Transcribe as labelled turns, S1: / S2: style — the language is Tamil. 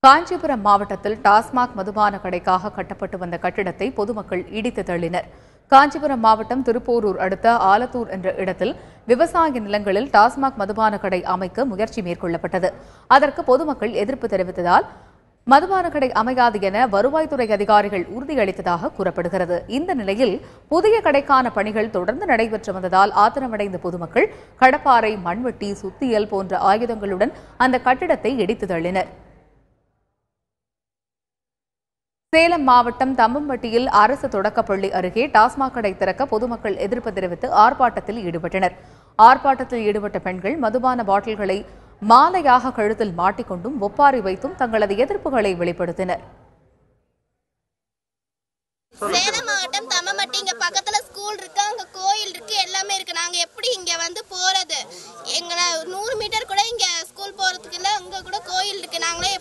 S1: காஞ்சிபுரம் மாவட்டத்தில் டாஸ்மாக் மதுபான கடைக்காக கட்டப்பட்டு வந்த கட்டிடத்தை பொதுமக்கள் இடித்து தள்ளினர். காஞ்சிபுரம் மாவட்டம் திருப்போரூர் அடுத்த ஆலத்தூர் என்ற இடத்தில் விவசாய நிலங்களில் டாஸ்மாக் மதுபான கடை அமைக்க முயற்சி மேற்கொள்ளப்பட்டது. அதற்கு பொதுமக்கள் எதிர்ப்பு தெரிவித்ததால் மதுபான கடை அமையாது என வருவாய்த்துறை அதிகாரிகள் உறுதியளித்ததாக கூறப்படுகிறது. இந்த நிலையில் புதிய கடைக்கான பணிகள் தொடர்ந்து நடைபெற்று வந்ததால் ஆத்திரமடைந்த பொதுமக்கள் கடப்பாறை, மண்வெட்டி, சுத்தியல் போன்ற ஆயுதங்களுடன் அந்த கட்டிடத்தை இடித்து தள்ளினர். சேலம் மாவட்டம் தம்மம்பட்டியில் அரசு தொடக்கப்பள்ளி அருகே டாஸ்மாக் கடை திறக்க பொதுமக்கள் எதிர்ப்பு தெரிவித்து ஆர்ப்பாட்டத்தில் ஈடுபட்டனர். ஆர்ப்பாட்டத்தில் ஈடுபட்ட பெண்கள் மதுபான பாட்டில்களை மாலையாக கழுத்தில் மாட்டிக்கொண்டும் ஒப்பாரி வைத்தும் தங்களது எதிர்ப்புகளை வெளிப்படுத்தினர்.
S2: சேலம் மாவட்டம் தம்மம்பட்டி, இங்க பக்கத்துல ஸ்கூல் இருக்கு, அங்க கோயில் இருக்கு, எல்லாமே இருக்கு. நாங்க எப்படி இங்க வந்து போறது? எங்க 100 மீட்டர் கூட இங்க ஸ்கூல் போறதுக்கு இல்ல, அங்க கூட கோயில் இருக்கு. நாங்களே